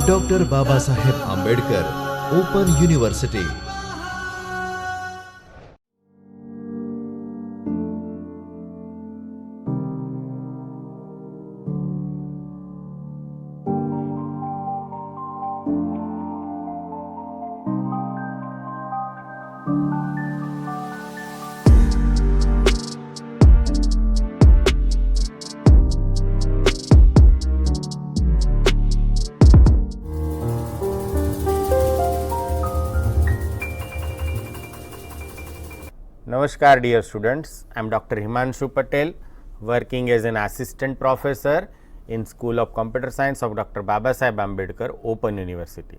Doctor Baba Saheb Ambedkar open university. Namaskar dear students, I am Dr. Himanshu Patel, working as an assistant professor in School of Computer Science of Dr. Baba Saheb Ambedkar Open University,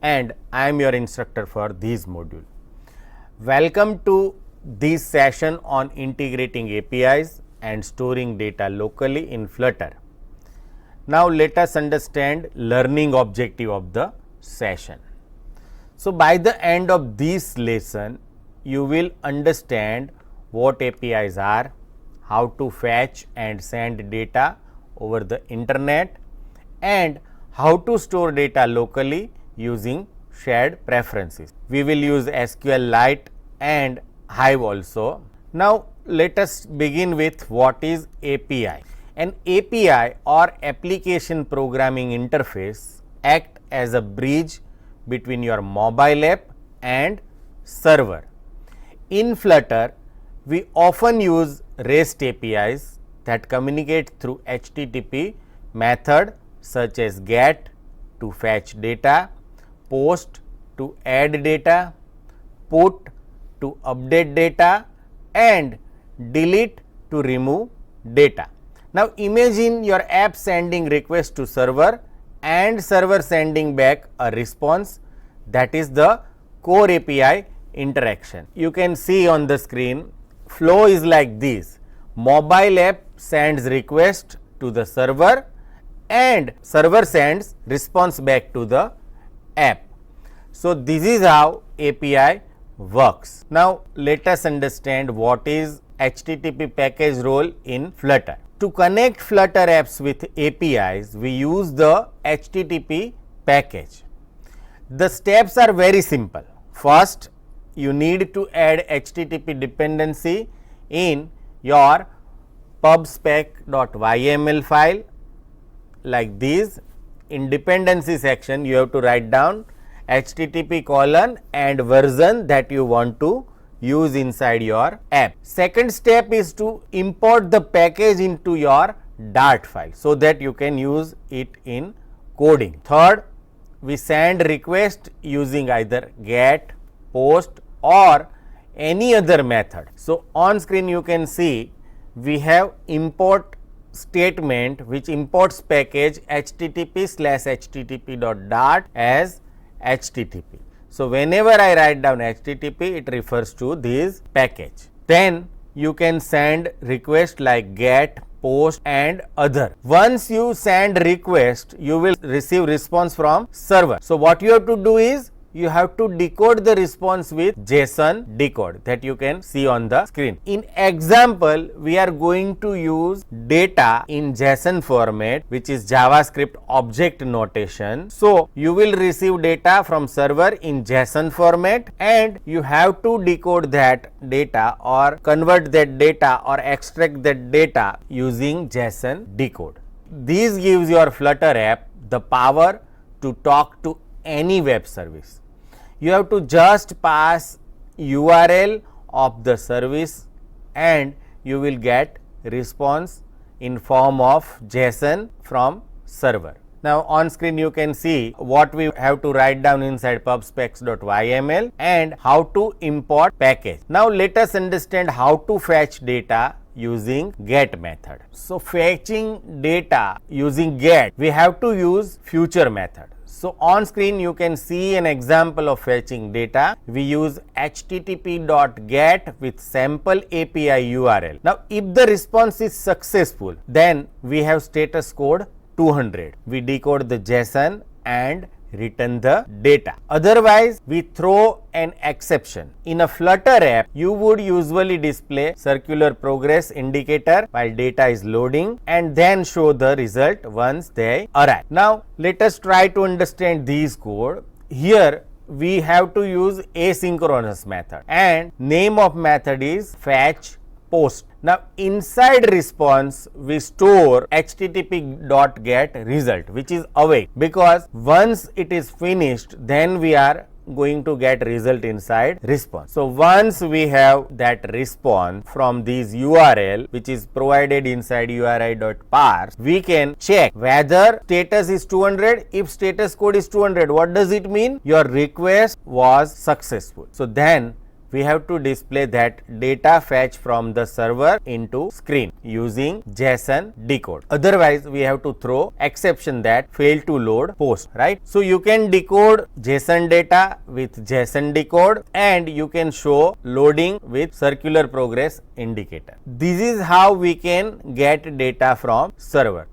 and I am your instructor for this module. Welcome to this session on integrating APIs and storing data locally in Flutter. Now let us understand learning objective of the session. So by the end of this lesson, you will understand what APIs are, how to fetch and send data over the internet, and how to store data locally using shared preferences. We will use SQLite and Hive also. Now let us begin with what is API. An API or application programming interface acts as a bridge between your mobile app and server. In Flutter, we often use REST APIs that communicate through HTTP method such as GET to fetch data, POST to add data, PUT to update data, and DELETE to remove data. Now imagine your app sending request to server and server sending back a response. That is the core API interaction. You can see on the screen, flow is like this. Mobile app sends request to the server and server sends response back to the app. So this is how API works. Now let us understand what is HTTP package role in Flutter. To connect Flutter apps with APIs, we use the HTTP package. The steps are very simple. First, you need to add HTTP dependency in your pubspec.yml file like this. In dependency section, you have to write down HTTP colon and version that you want to use inside your app. Second step is to import the package into your Dart file so that you can use it in coding. Third, we send request using either GET, POST or any other method. So on screen you can see we have import statement which imports package http/http.dart as HTTP. So whenever I write down HTTP, it refers to this package. Then you can send request like GET, POST and other. Once you send request, you will receive response from server. So what you have to do is you have to decode the response with JSON decode that you can see on the screen. In example, we are going to use data in JSON format, which is JavaScript object notation. So you will receive data from server in JSON format and you have to decode that data or convert that data or extract that data using JSON decode. This gives your Flutter app the power to talk to any web service. You have to just pass URL of the service and you will get response in form of JSON from server. Now on screen you can see what we have to write down inside pubspecs.yml and how to import package. Now let us understand how to fetch data using GET method. So fetching data using GET, we have to use future method. So on screen you can see an example of fetching data. We use http.get with sample API URL. Now if the response is successful, then we have status code 200. We decode the JSON and return the data. Otherwise, we throw an exception. In a Flutter app, you would usually display circular progress indicator while data is loading and then show the result once they arrive. Now, let us try to understand these code. Here, we have to use asynchronous method and name of method is fetch post. Now inside response we store http.get result which is awake, because once it is finished then we are going to get result inside response. So once we have that response from this URL which is provided inside URI.parse, we can check whether status is 200. If status code is 200, what does it mean? Your request was successful. So then we have to display that data fetch from the server into screen using JSON decode. Otherwise, we have to throw exception that failed to load post, right? So you can decode JSON data with JSON decode and you can show loading with circular progress indicator. This is how we can get data from server.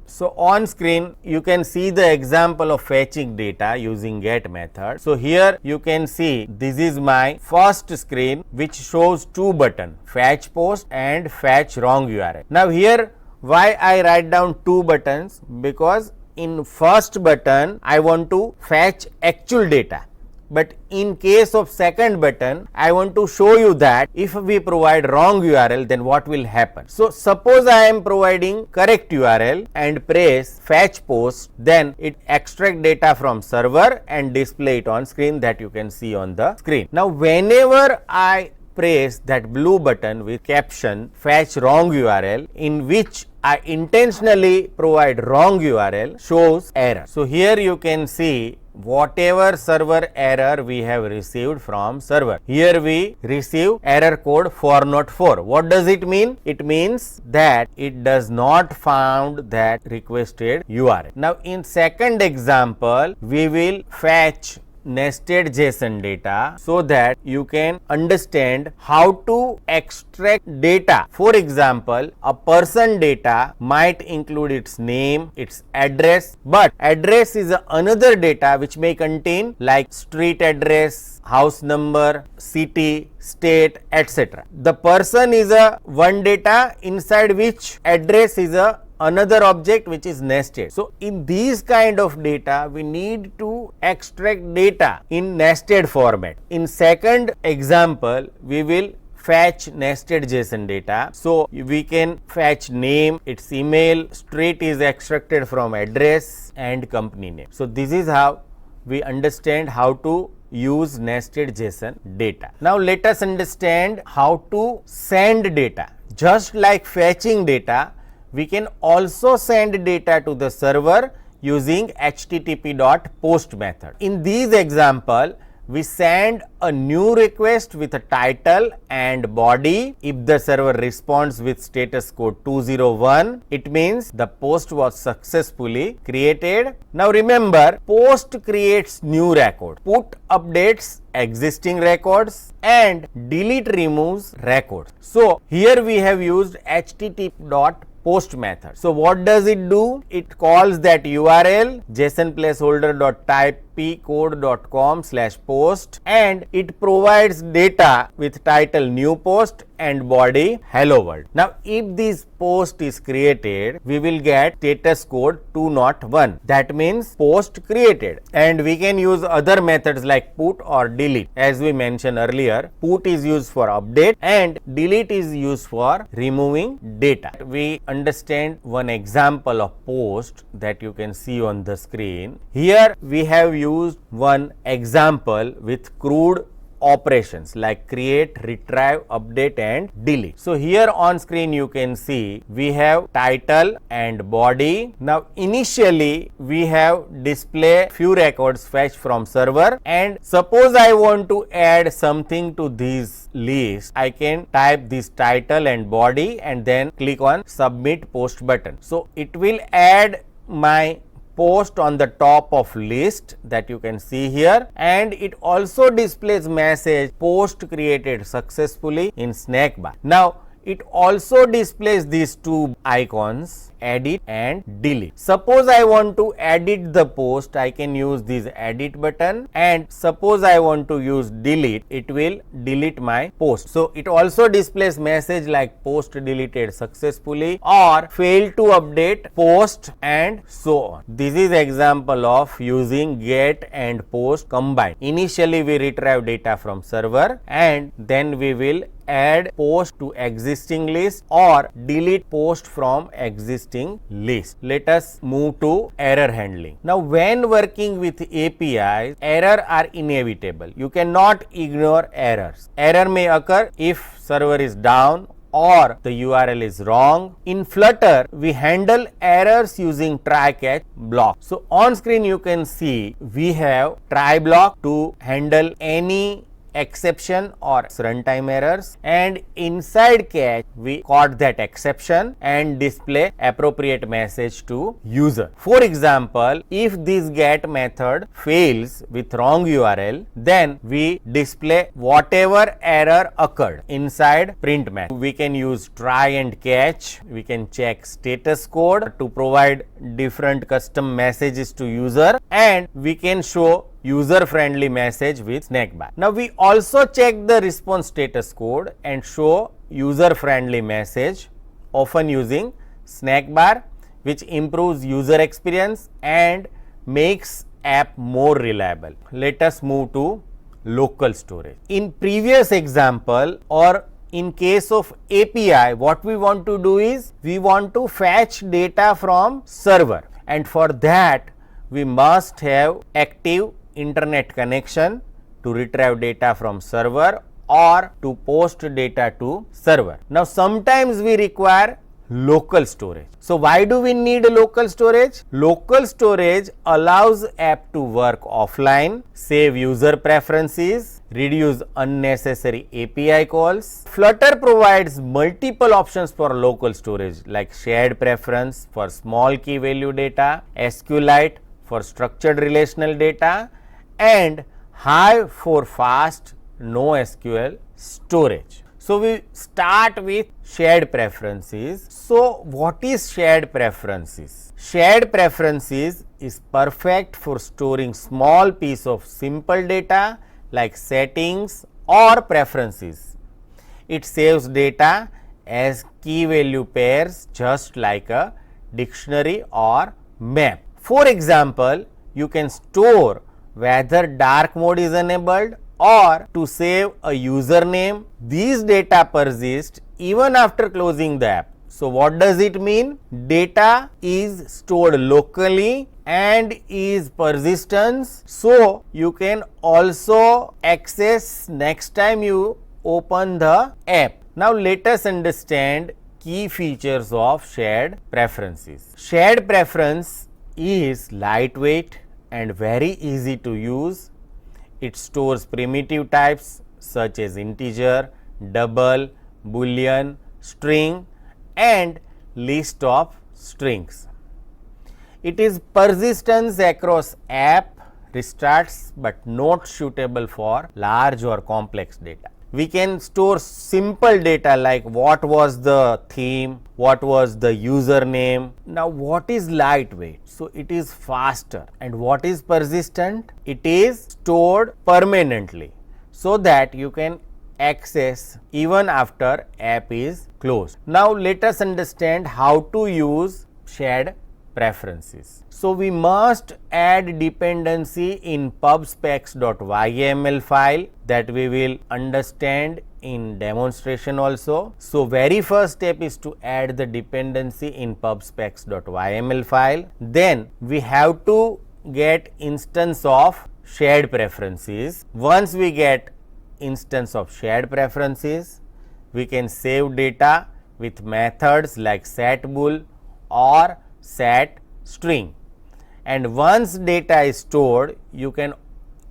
So on screen you can see the example of fetching data using get method. So here you can see this is my first screen which shows two buttons, fetch post and fetch wrong URL. Now here why I write down two buttons, because in first button I want to fetch actual data. But in case of second button, I want to show you that if we provide wrong URL, then what will happen. So suppose I am providing correct URL and press fetch post, then it extract data from server and display it on screen that you can see on the screen. Now whenever I press that blue button with caption fetch wrong URL, in which I intentionally provide wrong URL, shows error. So here you can see whatever server error we have received from server. Here we receive error code 404. What does it mean? It means that it does not found that requested URL. Now in second example, we will fetch nested JSON data so that you can understand how to extract data. For example, a person data might include its name, its address, but address is another data which may contain like street address, house number, city, state, etc. The person is a one data inside which address is a another object which is nested. So in these kind of data we need to extract data in nested format. In second example we will fetch nested JSON data. So we can fetch name, its email, street is extracted from address and company name. So this is how we understand how to use nested JSON data. Now let us understand how to send data. Just like fetching data, we can also send data to the server using http.post method. In this example, we send a new request with a title and body. If the server responds with status code 201, it means the post was successfully created. Now remember, post creates new record, put updates existing records and delete removes records. So here we have used http.post method. So what does it do? It calls that URL JSON placeholder.type pcode.com/post and it provides data with title new post and body hello world. Now if this post is created, we will get status code 201. That means post created, and we can use other methods like put or delete. As we mentioned earlier, put is used for update and delete is used for removing data. We understand one example of post that you can see on the screen. Here we have used one example with crude operations like create, retrieve, update and delete. So here on screen you can see we have title and body. Now initially we have display few records fetched from server, and suppose I want to add something to this list, I can type this title and body and then click on submit post button. So it will add my post on the top of list that you can see here, and it also displays message post created successfully in snack bar. Now it also displays these two icons, edit and delete. Suppose I want to edit the post, I can use this edit button, and suppose I want to use delete, it will delete my post. So it also displays message like post deleted successfully or failed to update post and so on. This is example of using get and post combined. Initially we retrieve data from server and then we will add post to existing list or delete post from existing list. Let us move to error handling. Now when working with APIs, error are inevitable. You cannot ignore errors. Error may occur if server is down or the URL is wrong. In Flutter, we handle errors using try catch block. So on screen you can see we have try block to handle any exception or runtime errors, and inside catch we caught that exception and display appropriate message to user. For example, if this get method fails with wrong URL, then we display whatever error occurred inside print method. We can use try and catch, we can check status code to provide different custom messages to user, and we can show user friendly message with snack bar. Now we also check the response status code and show user friendly message, often using snack bar, which improves user experience and makes app more reliable. Let us move to local storage. In previous example or in case of API, what we want to do is we want to fetch data from server, and for that we must have active internet connection to retrieve data from server or to post data to server. Now sometimes we require local storage. So why do we need a local storage? Local storage allows app to work offline, save user preferences, reduce unnecessary API calls. Flutter provides multiple options for local storage like shared preference for small key value data, SQLite for structured relational data, and Hive for fast NoSQL storage. So we start with shared preferences. So what is shared preferences? Shared preferences is perfect for storing small piece of simple data like settings or preferences. It saves data as key value pairs just like a dictionary or map. For example, you can store whether dark mode is enabled or to save a username. These data persist even after closing the app. So what does it mean? Data is stored locally and is persistence, so you can also access next time you open the app. Now let us understand key features of shared preferences. Shared preference is lightweight and very easy to use. It stores primitive types such as integer, double, boolean, string and list of strings. It is persistence across app restarts but not suitable for large or complex data. We can store simple data like what was the theme, what was the username. Now what is lightweight? So it is faster. And what is persistent? It is stored permanently so that you can access even after app is closed. Now let us understand how to use shared preferences. So we must add dependency in pubspecs.yml file that we will understand in demonstration also. So very first step is to add the dependency in pubspecs.yml file. Then we have to get instance of shared preferences. Once we get instance of shared preferences, we can save data with methods like setBool or setString, and once data is stored you can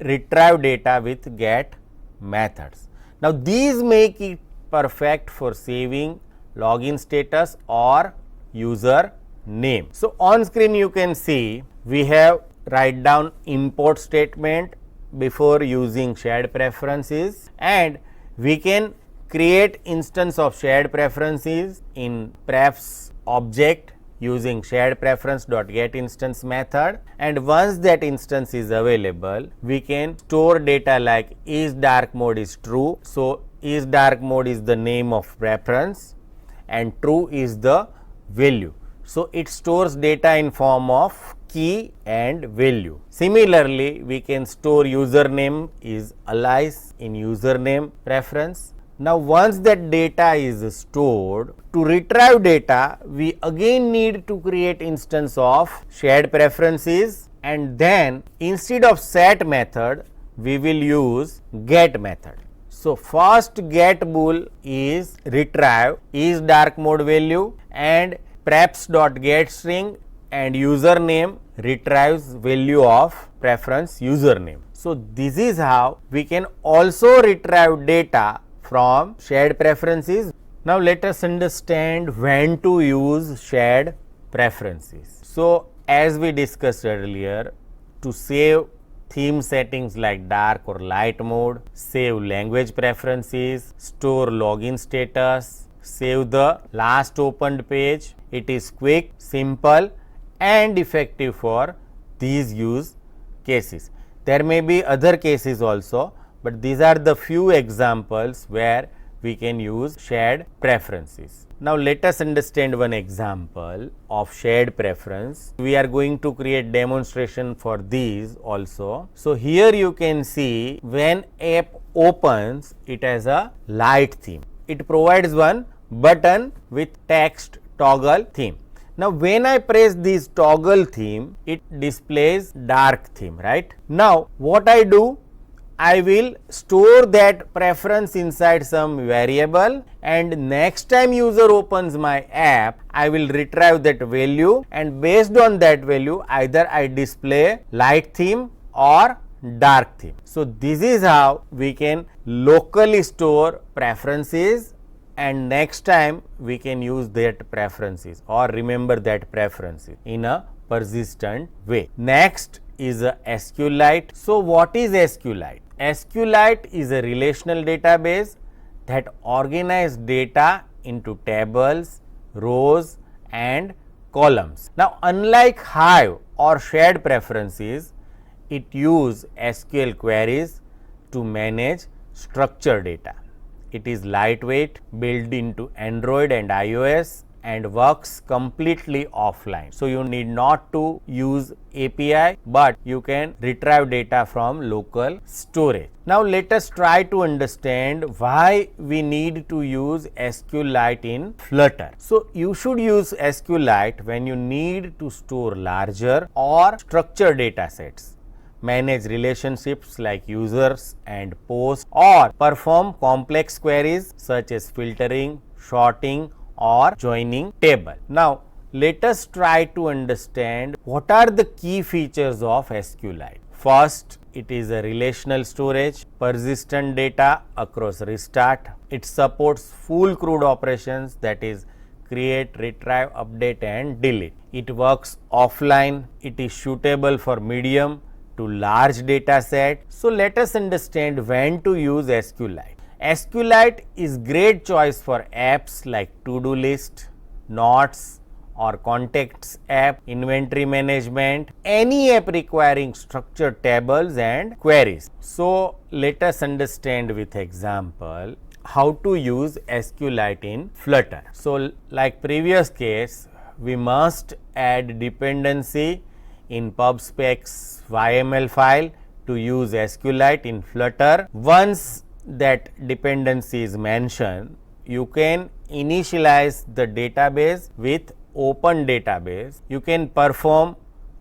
retrieve data with get methods. Now these make it perfect for saving login status or user name. So on screen you can see we have write down import statement before using shared preferences, and we can create instance of shared preferences in prefs object using shared preference.getInstance method, and once that instance is available, we can store data like is dark mode is true. So is dark mode is the name of preference and true is the value. So it stores data in form of key and value. Similarly, we can store username is alias in username preference. Now once that data is stored, to retrieve data, we again need to create instance of shared preferences, and then instead of set method, we will use get method. So first get bool is retrieve is dark mode value, and prefs.getString and username retrieves value of preference username. So this is how we can also retrieve data from shared preferences. Now let us understand when to use shared preferences. So as we discussed earlier, to save theme settings like dark or light mode, save language preferences, store login status, save the last opened page. It is quick, simple and effective for these use cases. There may be other cases also, but these are the few examples where we can use shared preferences. Now let us understand one example of shared preference. We are going to create demonstration for these also. So here you can see when app opens, it has a light theme. It provides one button with text toggle theme. Now when I press this toggle theme, it displays dark theme, right? Now what I do, I will store that preference inside some variable, and next time user opens my app, I will retrieve that value, and based on that value either I display light theme or dark theme. So this is how we can locally store preferences, and next time we can use that preferences or remember that preferences in a persistent way. Next is a SQLite. So what is SQLite? SQLite is a relational database that organizes data into tables, rows and columns. Now unlike Hive or shared preferences, it uses SQL queries to manage structured data. It is lightweight, built into Android and iOS, and works completely offline. So you need not to use API, but you can retrieve data from local storage. Now let us try to understand why we need to use SQLite in Flutter. So you should use SQLite when you need to store larger or structured data sets, manage relationships like users and posts, or perform complex queries such as filtering, sorting or joining table. Now let us try to understand what are the key features of SQLite. First, it is a relational storage, persistent data across restart. It supports full CRUD operations, that is create, retrieve, update and delete. It works offline. It is suitable for medium to large data set. So let us understand when to use SQLite. SQLite is great choice for apps like to-do list, notes or contacts app, inventory management, any app requiring structured tables and queries. So let us understand with example how to use SQLite in Flutter. So like previous case, we must add dependency in PubSpec's YML file to use SQLite in Flutter. Once that dependency is mentioned, you can initialize the database with open database. You can perform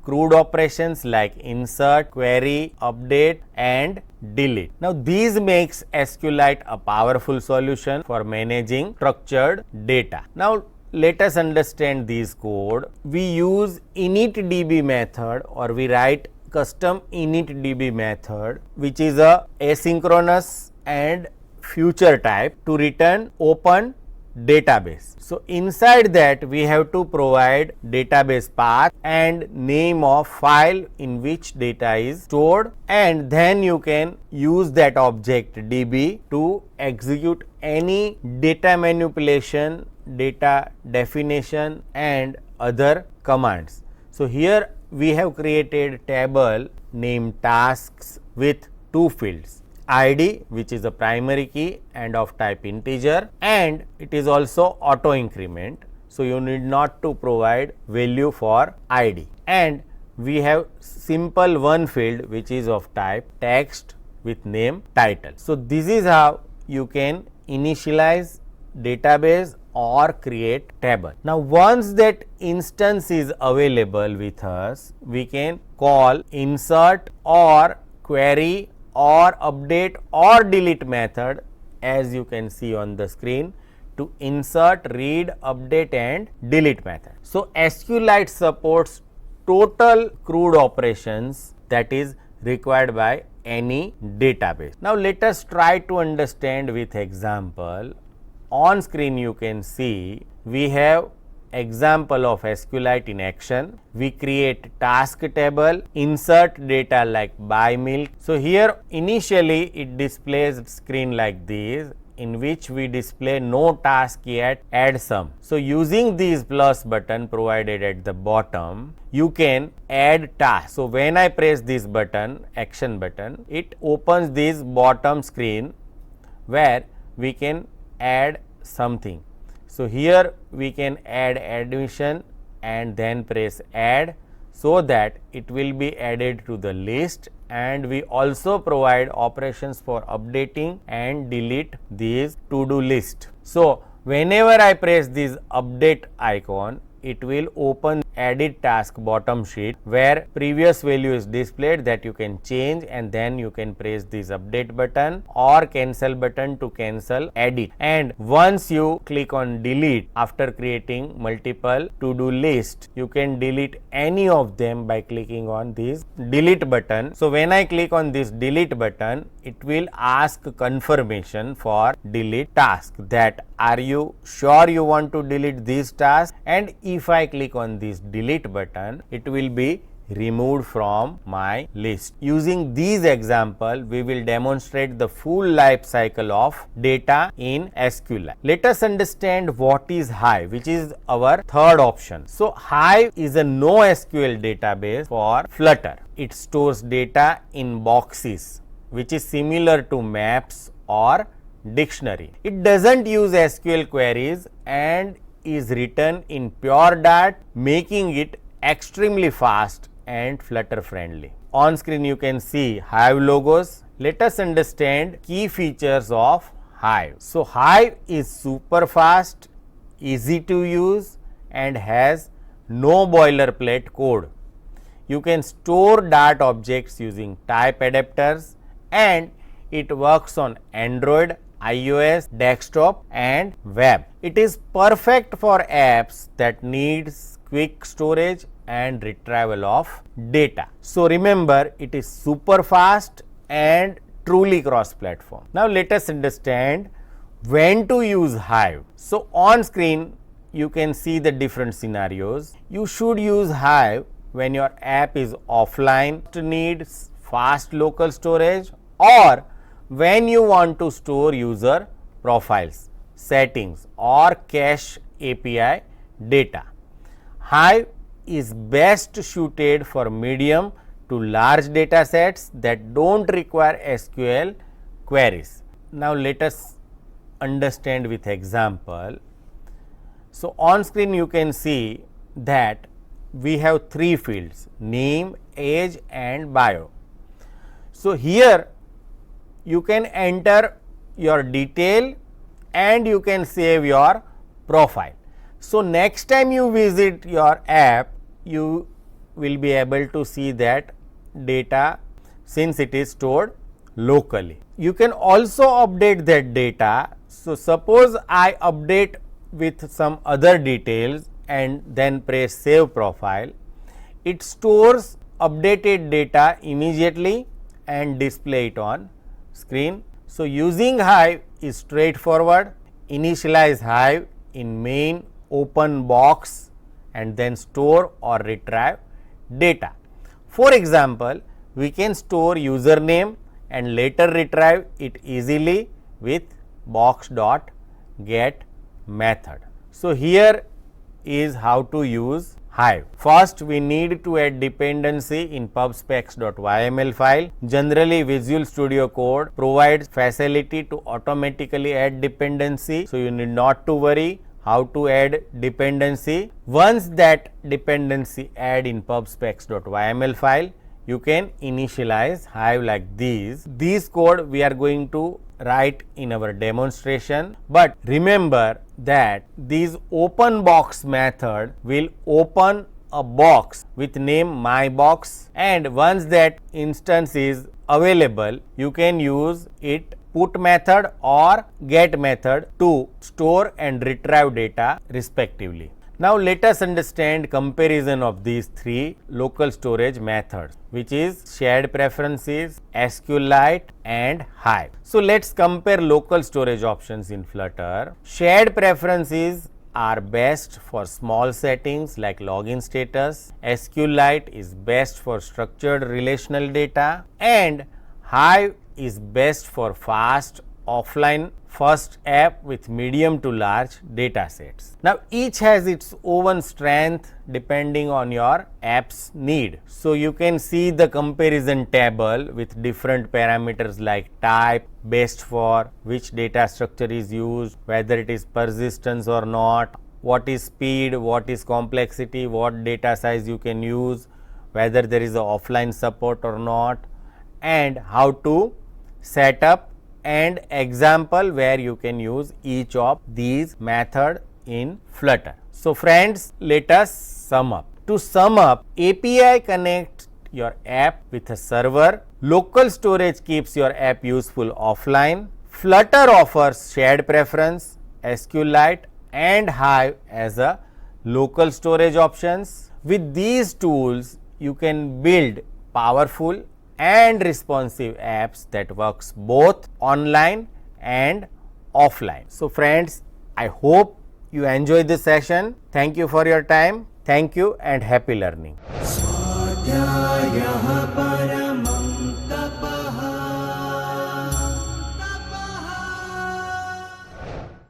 CRUD operations like insert, query, update and delete. Now these makes SQLite a powerful solution for managing structured data. Now let us understand this code. We use initDB method, or we write custom initDB method, which is a asynchronous and future type to return open database. So inside that we have to provide database path and name of file in which data is stored, and then you can use that object DB to execute any data manipulation, data definition and other commands. So here we have created table named tasks with two fields, ID which is a primary key and of type integer, and it is also auto increment. So you need not to provide value for ID, and we have simple one field which is of type text with name title. So this is how you can initialize database or create table. Now once that instance is available with us, we can call insert or query or update or delete method, as you can see on the screen, to insert, read, update and delete method. So SQLite supports total CRUD operations that is required by any database. Now let us try to understand with example. On screen you can see we have example of SQLite in action. We create task table, insert data like buy milk. So here initially it displays screen like this, in which we display no task yet, add sum. So using this plus button provided at the bottom, you can add task. So when I press this button, action button, it opens this bottom screen where we can add something. So here we can add admission and then press add, so that it will be added to the list, and we also provide operations for updating and delete these to do list. So whenever I press this update icon, it will open edit task bottom sheet where previous value is displayed that you can change, and then you can press this update button or cancel button to cancel edit. And once you click on delete after creating multiple to do list, you can delete any of them by clicking on this delete button. So when I click on this delete button, it will ask confirmation for delete task, that are you sure you want to delete this task, and if I click on this delete button, it will be removed from my list. Using these example, we will demonstrate the full life cycle of data in SQLite. Let us understand what is Hive, which is our third option. So Hive is a NoSQL database for Flutter. It stores data in boxes, which is similar to maps or dictionary. It doesn't use SQL queries and is written in pure Dart, making it extremely fast and Flutter friendly. On screen you can see Hive logos. Let us understand key features of Hive. So Hive is super fast, easy to use and has no boilerplate code. You can store Dart objects using type adapters, and it works on Android, iOS, desktop and web. It is perfect for apps that needs quick storage and retrieval of data. So remember, it is super fast and truly cross platform. Now let us understand when to use Hive. So on screen you can see the different scenarios. You should use Hive when your app is offline, needs fast local storage, or when you want to store user profiles, settings or cache API data. Hive is best suited for medium to large data sets that don't require SQL queries. Now let us understand with example. So on screen you can see that we have three fields: name, age and bio. So here you can enter your detail and you can save your profile. So next time you visit your app, you will be able to see that data since it is stored locally. You can also update that data. So suppose I update with some other details and then press save profile, it stores updated data immediately and display it on screen. So using Hive is straightforward, initialize Hive in main open box and then store or retrieve data. For example, we can store username and later retrieve it easily with box.get method. So, here is how to use Hive. First, we need to add dependency in pubspecs.yml file. Generally, Visual Studio Code provides facility to automatically add dependency. So, you need not to worry how to add dependency. Once that dependency add in pubspecs.yml file, you can initialize Hive like these. This code we are going to write in our demonstration, but remember that this open box method will open a box with name mybox, and once that instance is available, you can use it put method or get method to store and retrieve data respectively. Now, let us understand comparison of these three local storage methods, which is shared preferences, SQLite and Hive. So, let us compare local storage options in Flutter. Shared preferences are best for small settings like login status, SQLite is best for structured relational data, and Hive is best for fast offline first app with medium to large data sets. Now, each has its own strength depending on your app's need. So, you can see the comparison table with different parameters like type, best for which data structure is used, whether it is persistence or not, what is speed, what is complexity, what data size you can use, whether there is a offline support or not, and how to set up and example where you can use each of these method in Flutter. So, friends, let us sum up. To sum up, API connects your app with a server, local storage keeps your app useful offline, Flutter offers shared preference, SQLite and Hive as a local storage options. With these tools, you can build powerful and responsive apps that works both online and offline. So, friends, I hope you enjoy this session. Thank you for your time. Thank you and happy learning.